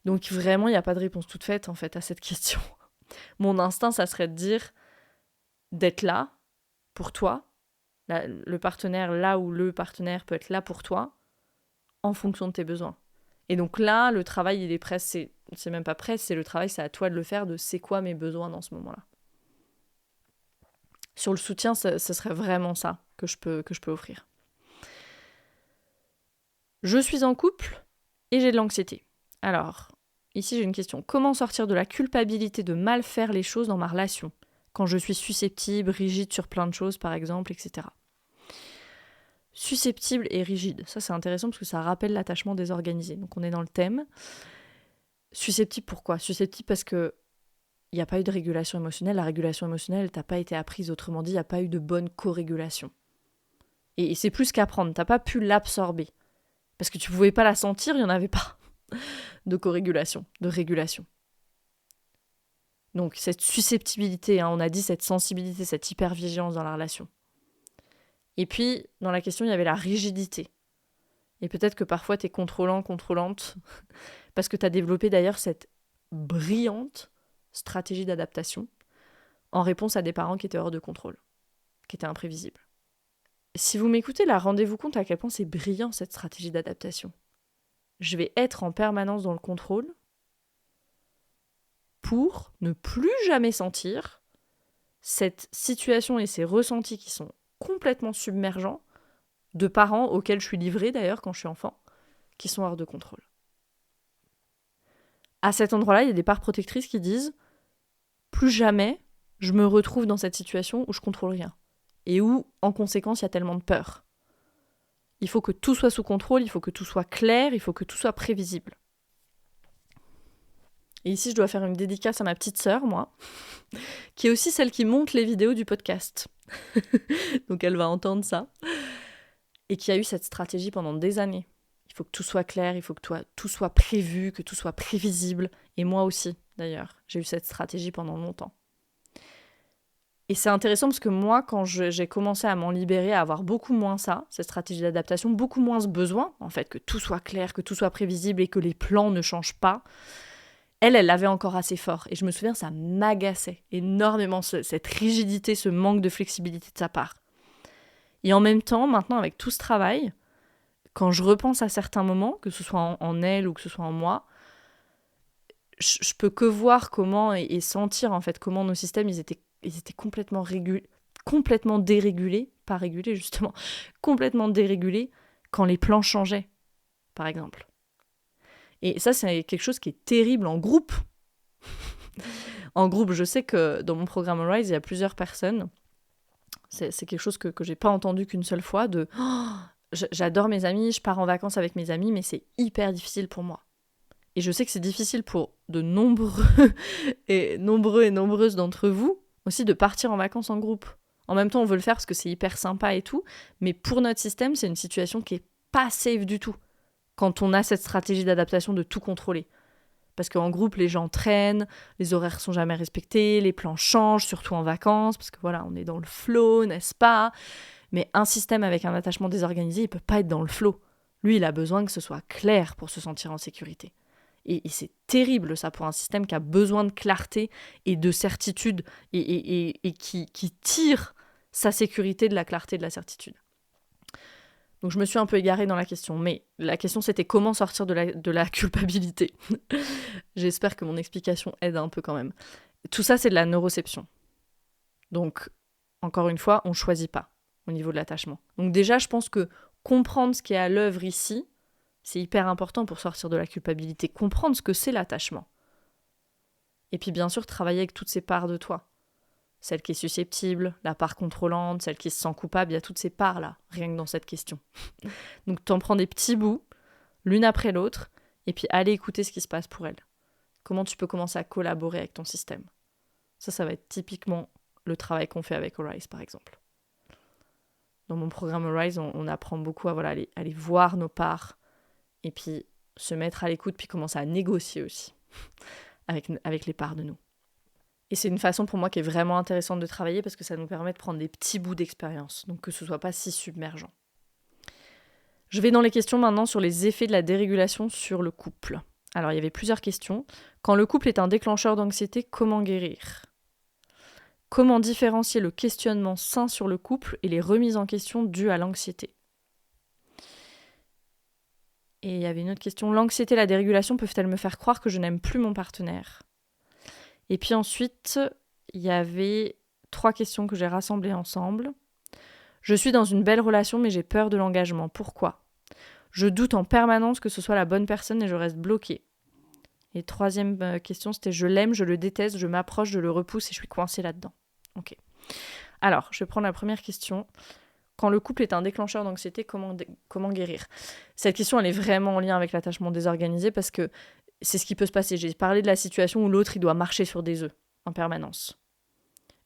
Donc vraiment, il n'y a pas de réponse toute faite en fait à cette question. Mon instinct, ça serait de dire d'être là pour toi. Le partenaire, là où le partenaire peut être là pour toi, en fonction de tes besoins. Et donc là, le travail, il est presque, c'est même pas presque, c'est le travail, c'est à toi de le faire, de c'est quoi mes besoins dans ce moment-là. Sur le soutien, ce serait vraiment ça que je peux offrir. Je suis en couple et j'ai de l'anxiété. Alors, ici j'ai une question. Comment sortir de la culpabilité de mal faire les choses dans ma relation ? Quand je suis susceptible, rigide sur plein de choses, par exemple, etc. Susceptible et rigide. Ça, c'est intéressant parce que ça rappelle l'attachement désorganisé. Donc, on est dans le thème. Susceptible, pourquoi ? Susceptible parce que il n'y a pas eu de régulation émotionnelle. La régulation émotionnelle, elle t'a pas été apprise. Autrement dit, il n'y a pas eu de bonne co-régulation. Et c'est plus qu'apprendre. T'as pas pu l'absorber. Parce que tu pouvais pas la sentir, il n'y en avait pas de co-régulation, de régulation. Donc, cette susceptibilité, on a dit cette sensibilité, cette hypervigilance dans la relation. Et puis, dans la question, il y avait la rigidité. Et peut-être que parfois, tu es contrôlant, contrôlante, parce que tu as développé d'ailleurs cette brillante stratégie d'adaptation en réponse à des parents qui étaient hors de contrôle, qui étaient imprévisibles. Si vous m'écoutez là, rendez-vous compte à quel point c'est brillant cette stratégie d'adaptation. Je vais être en permanence dans le contrôle pour ne plus jamais sentir cette situation et ces ressentis qui sont complètement submergents de parents auxquels je suis livrée d'ailleurs quand je suis enfant, qui sont hors de contrôle. À cet endroit-là, il y a des parts protectrices qui disent « Plus jamais je me retrouve dans cette situation où je contrôle rien. » Et où, en conséquence, il y a tellement de peur. Il faut que tout soit sous contrôle, il faut que tout soit clair, il faut que tout soit prévisible. Et ici, je dois faire une dédicace à ma petite sœur, moi, qui est aussi celle qui monte les vidéos du podcast. Donc elle va entendre ça. Et qui a eu cette stratégie pendant des années. Il faut que tout soit clair, il faut que tout soit prévu, que tout soit prévisible. Et moi aussi, d'ailleurs, j'ai eu cette stratégie pendant longtemps. Et c'est intéressant parce que moi, quand j'ai commencé à m'en libérer, à avoir beaucoup moins ça, cette stratégie d'adaptation, beaucoup moins ce besoin, en fait, que tout soit clair, que tout soit prévisible et que les plans ne changent pas, elle l'avait encore assez fort. Et je me souviens, ça m'agaçait énormément, cette rigidité, ce manque de flexibilité de sa part. Et en même temps, maintenant, avec tout ce travail, quand je repense à certains moments, que ce soit en elle ou que ce soit en moi, je peux que voir comment et sentir en fait comment nos systèmes ils étaient complètement complètement dérégulés, pas régulés justement, complètement dérégulés quand les plans changeaient, par exemple. Et ça, c'est quelque chose qui est terrible en groupe. En groupe, je sais que dans mon programme Rise, il y a plusieurs personnes. C'est quelque chose que j'ai pas entendu qu'une seule fois, j'adore mes amis, je pars en vacances avec mes amis, mais c'est hyper difficile pour moi. Et je sais que c'est difficile pour de nombreux et nombreuses d'entre vous aussi de partir en vacances en groupe. En même temps, on veut le faire parce que c'est hyper sympa et tout, mais pour notre système, c'est une situation qui est pas safe du tout quand on a cette stratégie d'adaptation de tout contrôler. Parce qu'en groupe, les gens traînent, les horaires sont jamais respectés, les plans changent, surtout en vacances, parce que voilà, on est dans le flow, n'est-ce pas ? Mais un système avec un attachement désorganisé, il peut pas être dans le flow. Lui, il a besoin que ce soit clair pour se sentir en sécurité. Et c'est terrible ça pour un système qui a besoin de clarté et de certitude et qui tire sa sécurité de la clarté et de la certitude. Donc je me suis un peu égarée dans la question, mais la question c'était comment sortir de la culpabilité. J'espère que mon explication aide un peu quand même. Tout ça c'est de la neuroception. Donc, encore une fois, on ne choisit pas au niveau de l'attachement. Donc déjà, je pense que comprendre ce qui est à l'œuvre ici, c'est hyper important pour sortir de la culpabilité. Comprendre ce que c'est l'attachement. Et puis bien sûr, travailler avec toutes ces parts de toi. Celle qui est susceptible, la part contrôlante, celle qui se sent coupable, il y a toutes ces parts-là, rien que dans cette question. Donc t'en prends des petits bouts, l'une après l'autre, et puis aller écouter ce qui se passe pour elle. Comment tu peux commencer à collaborer avec ton système. Ça va être typiquement le travail qu'on fait avec Arise, par exemple. Dans mon programme Arise, on apprend beaucoup à aller voir nos parts, et puis se mettre à l'écoute, puis commencer à négocier aussi avec les parts de nous. Et c'est une façon pour moi qui est vraiment intéressante de travailler parce que ça nous permet de prendre des petits bouts d'expérience, donc que ce ne soit pas si submergent. Je vais dans les questions maintenant sur les effets de la dérégulation sur le couple. Alors il y avait plusieurs questions. Quand le couple est un déclencheur d'anxiété, comment guérir ? Comment différencier le questionnement sain sur le couple et les remises en question dues à l'anxiété ? Et il y avait une autre question. L'anxiété et la dérégulation peuvent-elles me faire croire que je n'aime plus mon partenaire ? Et puis ensuite, il y avait 3 questions que j'ai rassemblées ensemble. Je suis dans une belle relation, mais j'ai peur de l'engagement. Pourquoi ? Je doute en permanence que ce soit la bonne personne et je reste bloquée. Et 3e question, c'était je l'aime, je le déteste, je m'approche, je le repousse et je suis coincée là-dedans. Ok. Alors, je vais prendre la première question. Quand le couple est un déclencheur d'anxiété, comment guérir ? Cette question, elle est vraiment en lien avec l'attachement désorganisé parce que c'est ce qui peut se passer. J'ai parlé de la situation où l'autre, il doit marcher sur des œufs en permanence.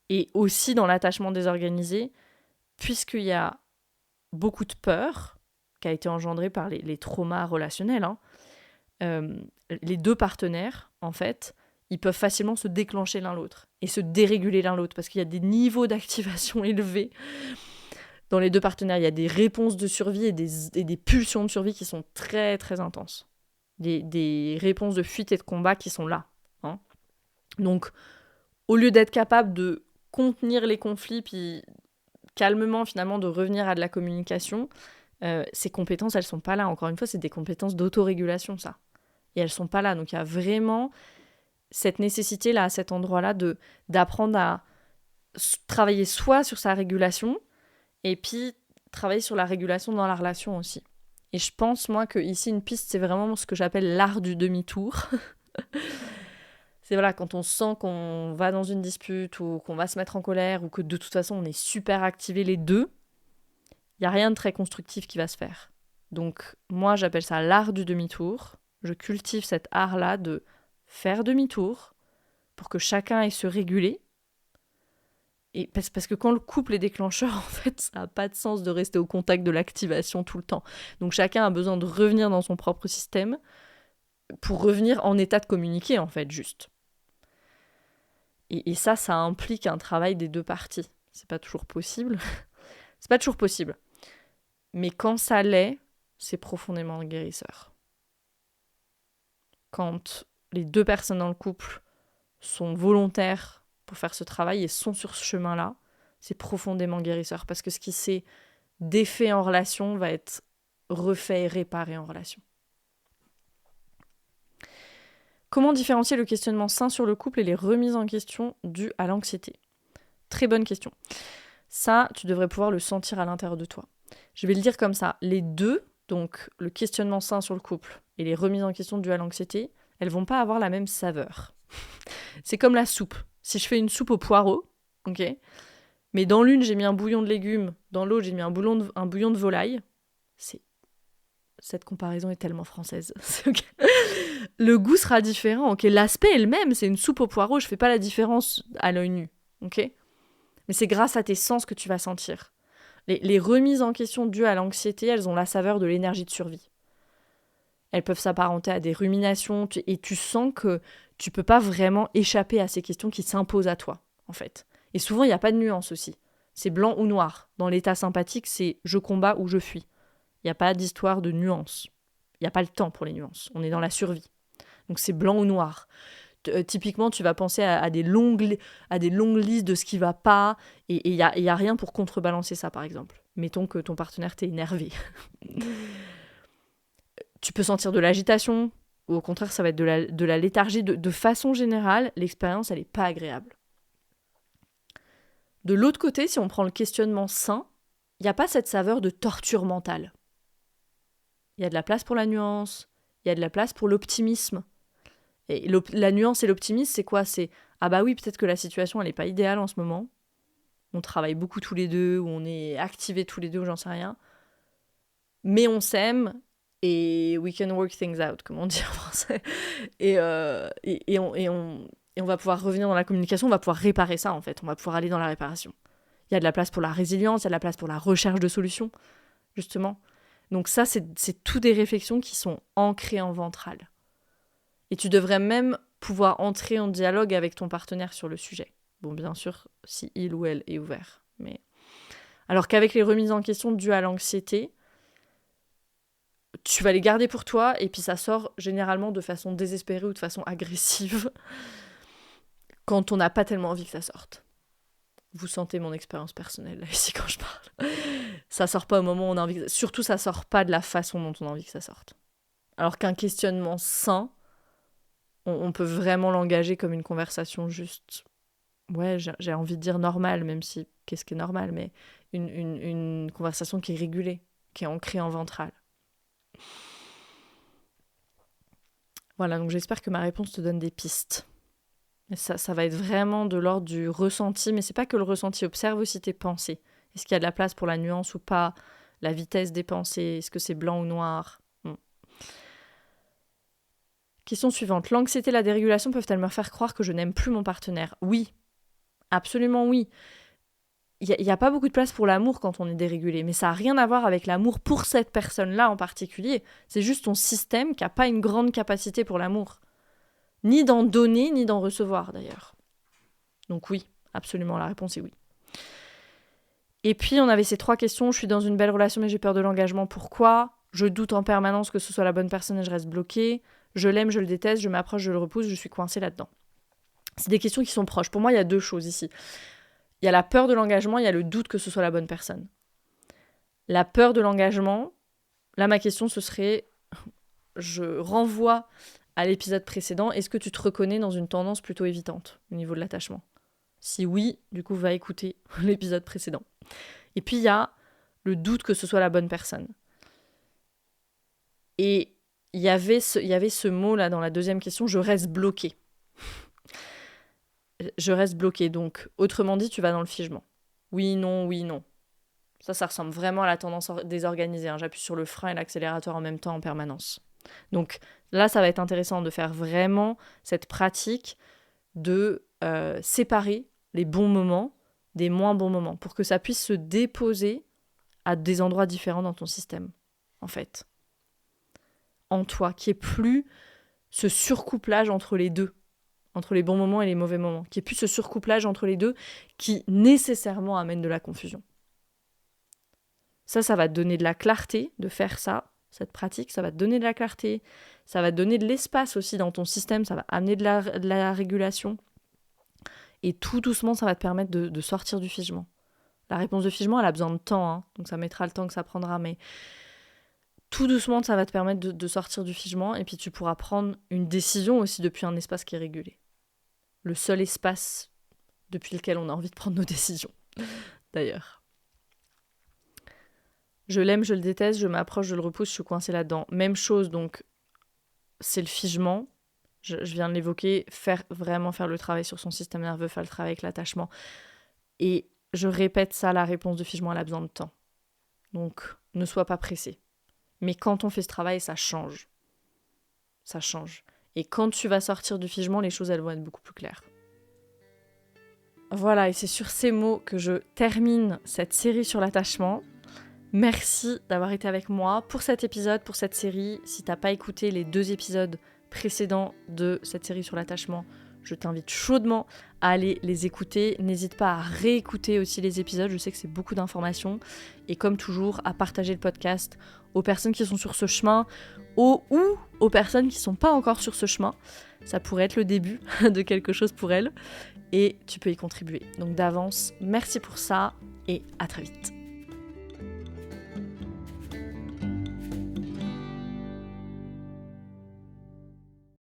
Et aussi dans l'attachement désorganisé, puisqu'il y a beaucoup de peur qui a été engendrée par les traumas relationnels, les 2 partenaires, en fait, ils peuvent facilement se déclencher l'un l'autre et se déréguler l'un l'autre parce qu'il y a des niveaux d'activation élevés. Dans les 2 partenaires, il y a des réponses de survie et des pulsions de survie qui sont très, très intenses. Des réponses de fuite et de combat qui sont là. Donc, au lieu d'être capable de contenir les conflits, puis calmement, finalement, de revenir à de la communication, ces compétences, elles sont pas là. Encore une fois, c'est des compétences d'autorégulation, ça. Et elles sont pas là. Donc, il y a vraiment cette nécessité-là, à cet endroit-là, d'apprendre à travailler soit sur sa régulation, et puis travailler sur la régulation dans la relation aussi. Et je pense, moi, que ici, une piste, c'est vraiment ce que j'appelle l'art du demi-tour. C'est quand on sent qu'on va dans une dispute ou qu'on va se mettre en colère ou que de toute façon, on est super activés les deux, il n'y a rien de très constructif qui va se faire. Donc, moi, j'appelle ça l'art du demi-tour. Je cultive cet art-là de faire demi-tour pour que chacun aille se réguler. Et parce que quand le couple est déclencheur, en fait, ça n'a pas de sens de rester au contact de l'activation tout le temps. Donc chacun a besoin de revenir dans son propre système pour revenir en état de communiquer, en fait, juste. Et ça implique un travail des 2 parties. C'est pas toujours possible. C'est pas toujours possible. Mais quand ça l'est, c'est profondément guérisseur. Quand les 2 personnes dans le couple sont volontaires pour faire ce travail et sont sur ce chemin-là, c'est profondément guérisseur parce que ce qui s'est défait en relation va être refait et réparé en relation. Comment différencier le questionnement sain sur le couple et les remises en question dues à l'anxiété ? Très bonne question. Ça, tu devrais pouvoir le sentir à l'intérieur de toi. Je vais le dire comme ça. Les 2, donc le questionnement sain sur le couple et les remises en question dues à l'anxiété, elles vont pas avoir la même saveur. C'est comme la soupe. Si je fais une soupe aux poireaux, ok, mais dans l'une j'ai mis un bouillon de légumes, dans l'autre j'ai mis un bouillon de volaille, cette comparaison est tellement française. Okay. Le goût sera différent, ok. L'aspect est le même, c'est une soupe aux poireaux, je fais pas la différence à l'œil nu, ok. Mais c'est grâce à tes sens que tu vas sentir. Les remises en question dues à l'anxiété, elles ont la saveur de l'énergie de survie. Elles peuvent s'apparenter à des ruminations et tu sens que tu peux pas vraiment échapper à ces questions qui s'imposent à toi, en fait. Et souvent, il n'y a pas de nuance aussi. C'est blanc ou noir. Dans l'état sympathique, c'est je combats ou je fuis. Il n'y a pas d'histoire de nuance. Il n'y a pas le temps pour les nuances. On est dans la survie. Donc c'est blanc ou noir. Typiquement, tu vas penser à des longues listes de ce qui va pas, et il y a rien pour contrebalancer ça, par exemple. Mettons que ton partenaire t'est énervé. Tu peux sentir de l'agitation, ou au contraire, ça va être de la léthargie. De façon générale, l'expérience, elle n'est pas agréable. De l'autre côté, si on prend le questionnement sain, il n'y a pas cette saveur de torture mentale. Il y a de la place pour la nuance, il y a de la place pour l'optimisme. Et la nuance et l'optimisme, c'est quoi ? C'est « Ah bah oui, peut-être que la situation, elle n'est pas idéale en ce moment. On travaille beaucoup tous les deux, ou on est activés tous les deux, ou j'en sais rien. Mais on s'aime, et we can work things out », comme on dit en français. Et on va pouvoir revenir dans la communication, on va pouvoir réparer ça, en fait. On va pouvoir aller dans la réparation. Il y a de la place pour la résilience, il y a de la place pour la recherche de solutions, justement. Donc ça, c'est tout des réflexions qui sont ancrées en ventral. Et tu devrais même pouvoir entrer en dialogue avec ton partenaire sur le sujet. Bon, bien sûr, si il ou elle est ouvert. Mais... Alors qu'avec les remises en question dues à l'anxiété, tu vas les garder pour toi, et puis ça sort généralement de façon désespérée ou de façon agressive quand on n'a pas tellement envie que ça sorte. Vous sentez mon expérience personnelle là ici quand je parle. Ça sort pas au moment où on a envie que... Surtout, ça sort pas de la façon dont on a envie que ça sorte. Alors qu'un questionnement sain, on peut vraiment l'engager comme une conversation juste... Ouais, j'ai envie de dire normale, même si... Qu'est-ce qui est normal ? Mais une conversation qui est régulée, qui est ancrée en ventral. Voilà, donc j'espère que ma réponse te donne des pistes. Et ça va être vraiment de l'ordre du ressenti, mais c'est pas que le ressenti, observe aussi tes pensées. Est-ce qu'il y a de la place pour la nuance ou pas ? La vitesse des pensées, est-ce que c'est blanc ou noir ? Question suivante. L'anxiété et la dérégulation peuvent-elles me faire croire que je n'aime plus mon partenaire ? Oui, absolument oui. Il n'y a pas beaucoup de place pour l'amour quand on est dérégulé, mais ça n'a rien à voir avec l'amour pour cette personne-là en particulier. C'est juste ton système qui n'a pas une grande capacité pour l'amour. Ni d'en donner, ni d'en recevoir d'ailleurs. Donc oui, absolument, la réponse est oui. Et puis on avait ces 3 questions. Je suis dans une belle relation mais j'ai peur de l'engagement. Pourquoi ? Je doute en permanence que ce soit la bonne personne et je reste bloquée. Je l'aime, je le déteste, je m'approche, je le repousse, je suis coincée là-dedans. C'est des questions qui sont proches. Pour moi, il y a 2 choses ici. Il y a la peur de l'engagement, il y a le doute que ce soit la bonne personne. La peur de l'engagement, là ma question ce serait, je renvoie à l'épisode précédent, est-ce que tu te reconnais dans une tendance plutôt évitante au niveau de l'attachement ? Si oui, du coup va écouter l'épisode précédent. Et puis il y a le doute que ce soit la bonne personne. Et il y avait ce mot là dans la 2e question, je reste bloquée. Je reste bloquée, donc autrement dit, tu vas dans le figement. Oui, non, oui, non. Ça ressemble vraiment à la tendance désorganisée. J'appuie sur le frein et l'accélérateur en même temps en permanence. Donc là, ça va être intéressant de faire vraiment cette pratique de séparer les bons moments des moins bons moments pour que ça puisse se déposer à des endroits différents dans ton système, en fait. En toi, qu'il n'y ait plus ce surcouplage entre les deux. Entre les bons moments et les mauvais moments, qu'il n'y ait plus ce surcouplage entre les deux qui nécessairement amène de la confusion. Ça va te donner de la clarté de faire ça, cette pratique, ça va te donner de la clarté, ça va te donner de l'espace aussi dans ton système, ça va amener de la régulation. Et tout doucement, ça va te permettre de sortir du figement. La réponse de figement, elle a besoin de temps, donc ça mettra le temps que ça prendra, mais tout doucement, ça va te permettre de sortir du figement, et puis tu pourras prendre une décision aussi depuis un espace qui est régulé. Le seul espace depuis lequel on a envie de prendre nos décisions, d'ailleurs. Je l'aime, je le déteste, je m'approche, je le repousse, je suis coincée là-dedans. Même chose, donc, c'est le figement. Je viens de l'évoquer, vraiment faire le travail sur son système nerveux, faire le travail avec l'attachement. Et je répète ça, la réponse de figement, elle a besoin de temps. Donc, ne sois pas pressé. Mais quand on fait ce travail, ça change. Ça change. Et quand tu vas sortir du figement, les choses, elles vont être beaucoup plus claires. Voilà, et c'est sur ces mots que je termine cette série sur l'attachement. Merci d'avoir été avec moi pour cet épisode, pour cette série. Si t'as pas écouté les 2 épisodes précédents de cette série sur l'attachement, je t'invite chaudement à aller les écouter. N'hésite pas à réécouter aussi les épisodes, je sais que c'est beaucoup d'informations. Et comme toujours, à partager le podcast aux personnes qui sont sur ce chemin ou aux personnes qui sont pas encore sur ce chemin. Ça pourrait être le début de quelque chose pour elles et tu peux y contribuer. Donc d'avance, merci pour ça et à très vite.